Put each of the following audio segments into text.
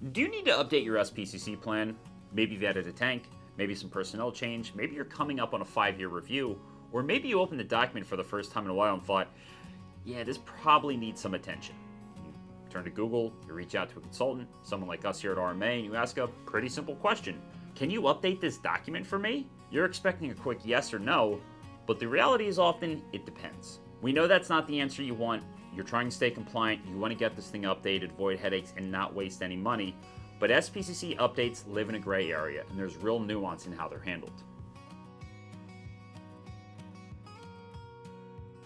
Do you need to update your SPCC plan? Maybe you've added a tank, maybe some personnel change, maybe you're coming up on a 5-year review, or maybe you opened the document for the first time in a while and thought, yeah, this probably needs some attention. You turn to Google, you reach out to a consultant, someone like us here at RMA, and you ask a pretty simple question. Can you update this document for me? You're expecting a quick yes or no, but the reality is often it depends. We know that's not the answer you want. You're trying to stay compliant, you want to get this thing updated, avoid headaches, and not waste any money. But SPCC updates live in a gray area, and there's real nuance in how they're handled.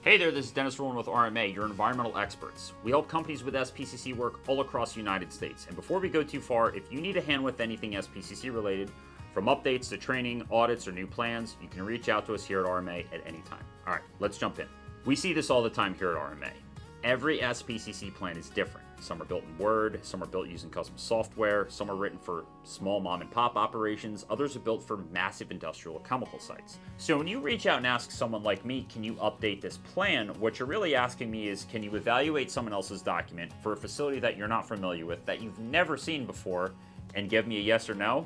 Hey there, this is Dennis Ruhlin with RMA, your environmental experts. We help companies with SPCC work all across the United States. And before we go too far, if you need a hand with anything SPCC related, from updates to training, audits, or new plans, you can reach out to us here at RMA at any time. All right, let's jump in. We see this all the time here at RMA. Every SPCC plan is different. Some are built in Word, some are built using custom software, some are written for small mom and pop operations, others are built for massive industrial or chemical sites. So when you reach out and ask someone like me, can you update this plan? What you're really asking me is, can you evaluate someone else's document for a facility that you're not familiar with, that you've never seen before, and give me a yes or no?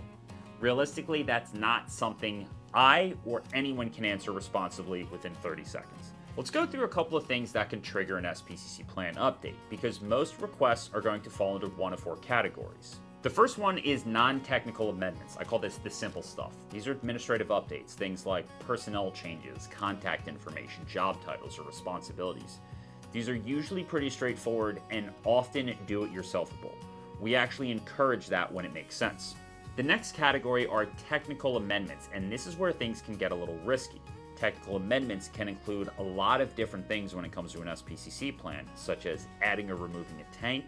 Realistically, that's not something I or anyone can answer responsibly within 30 seconds. Let's go through a couple of things that can trigger an SPCC plan update, because most requests are going to fall into one of 4 categories. The first one is non-technical amendments. I call this the simple stuff. These are administrative updates, things like personnel changes, contact information, job titles, or responsibilities. These are usually pretty straightforward and often do-it-yourselfable. We actually encourage that when it makes sense. The next category are technical amendments, and this is where things can get a little risky. Technical amendments can include a lot of different things when it comes to an SPCC plan, such as adding or removing a tank,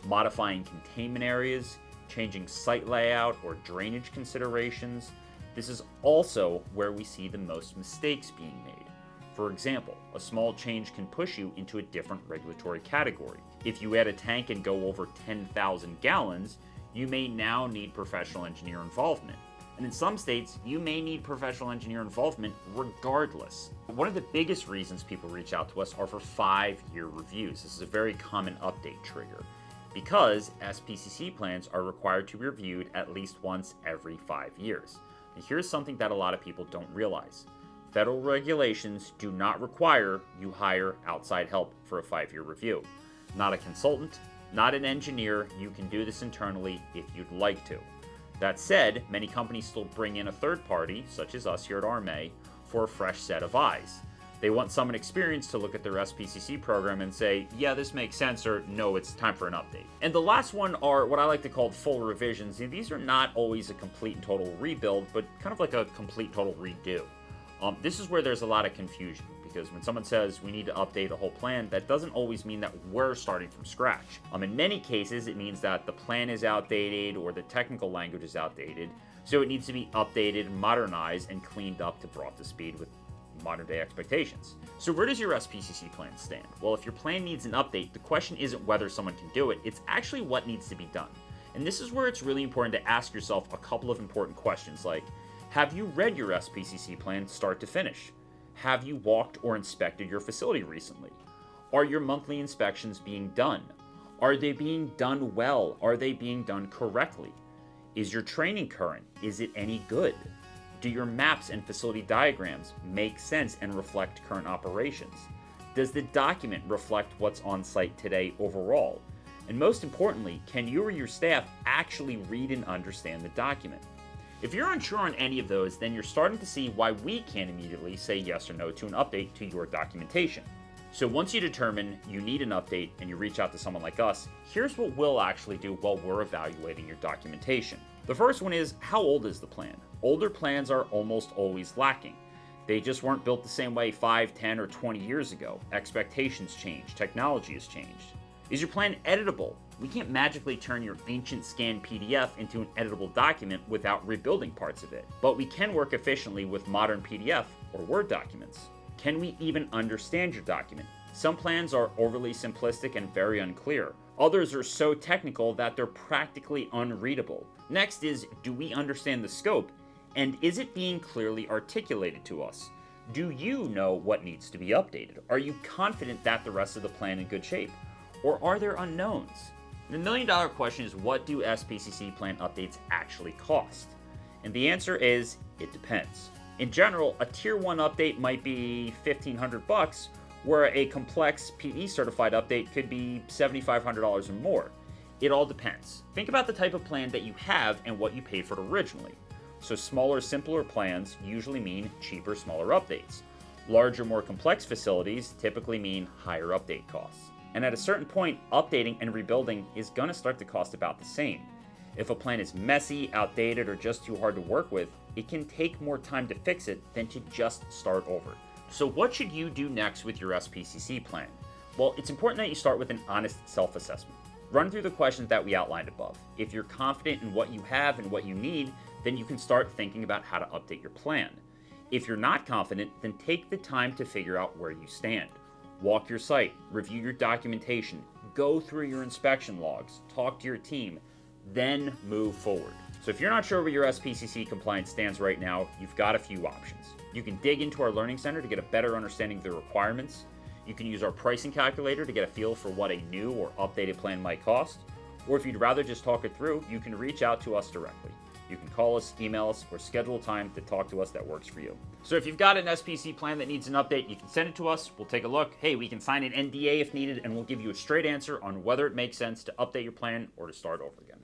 modifying containment areas, changing site layout or drainage considerations. This is also where we see the most mistakes being made. For example, a small change can push you into a different regulatory category. If you add a tank and go over 10,000 gallons, you may now need professional engineer involvement. And in some states, you may need professional engineer involvement regardless. One of the biggest reasons people reach out to us are for 5-year reviews. This is a very common update trigger because SPCC plans are required to be reviewed at least once every 5 years. And here's something that a lot of people don't realize. Federal regulations do not require you hire outside help for a 5-year review. Not a consultant, not an engineer. You can do this internally if you'd like to. That said, many companies still bring in a third party, such as us here at RMA, for a fresh set of eyes. They want someone experienced to look at their SPCC program and say, yeah, this makes sense, or no, it's time for an update. And the last one are what I like to call full revisions. These are not always a complete and total rebuild, but kind of like a complete total redo. This is where there's a lot of confusion, because when someone says we need to update a whole plan, that doesn't always mean that we're starting from scratch. In many cases, it means that the plan is outdated or the technical language is outdated, so it needs to be updated, modernized, and cleaned up to brought to speed with modern day expectations. So where does your SPCC plan stand? Well, if your plan needs an update, the question isn't whether someone can do it, it's actually what needs to be done. And this is where it's really important to ask yourself a couple of important questions like, have you read your SPCC plan start to finish? Have you walked or inspected your facility recently? Are your monthly inspections being done? Are they being done well? Are they being done correctly? Is your training current? Is it any good? Do your maps and facility diagrams make sense and reflect current operations? Does the document reflect what's on site today overall? And most importantly, can you or your staff actually read and understand the document? If you're unsure on any of those, then you're starting to see why we can't immediately say yes or no to an update to your documentation. So once you determine you need an update and you reach out to someone like us, here's what we'll actually do while we're evaluating your documentation. The first one is, how old is the plan? Older plans are almost always lacking. They just weren't built the same way 5, 10, or 20 years ago. Expectations change, technology has changed. Is your plan editable? We can't magically turn your ancient scanned PDF into an editable document without rebuilding parts of it, but we can work efficiently with modern PDF or Word documents. Can we even understand your document? Some plans are overly simplistic and very unclear. Others are so technical that they're practically unreadable. Next is, do we understand the scope? And is it being clearly articulated to us? Do you know what needs to be updated? Are you confident that the rest of the plan is in good shape? Or are there unknowns? The $1,000,000 question is, what do SPCC plan updates actually cost? And the answer is, it depends. In general, a Tier 1 update might be $1,500, where a complex PE certified update could be $7,500 or more. It all depends. Think about the type of plan that you have and what you paid for it originally. So smaller, simpler plans usually mean cheaper, smaller updates. Larger, more complex facilities typically mean higher update costs. And at a certain point, updating and rebuilding is going to start to cost about the same. If a plan is messy, outdated, or just too hard to work with, it can take more time to fix it than to just start over. So what should you do next with your SPCC plan? Well, it's important that you start with an honest self-assessment. Run through the questions that we outlined above. If you're confident in what you have and what you need, then you can start thinking about how to update your plan. If you're not confident, then take the time to figure out where you stand. Walk your site, review your documentation, go through your inspection logs, talk to your team, then move forward. So if you're not sure where your SPCC compliance stands right now, you've got a few options. You can dig into our Learning Center to get a better understanding of the requirements. You can use our pricing calculator to get a feel for what a new or updated plan might cost. Or if you'd rather just talk it through, you can reach out to us directly. You can call us, email us, or schedule a time to talk to us that works for you. So if you've got an SPC plan that needs an update, you can send it to us. We'll take a look. Hey, we can sign an NDA if needed, and we'll give you a straight answer on whether it makes sense to update your plan or to start over again.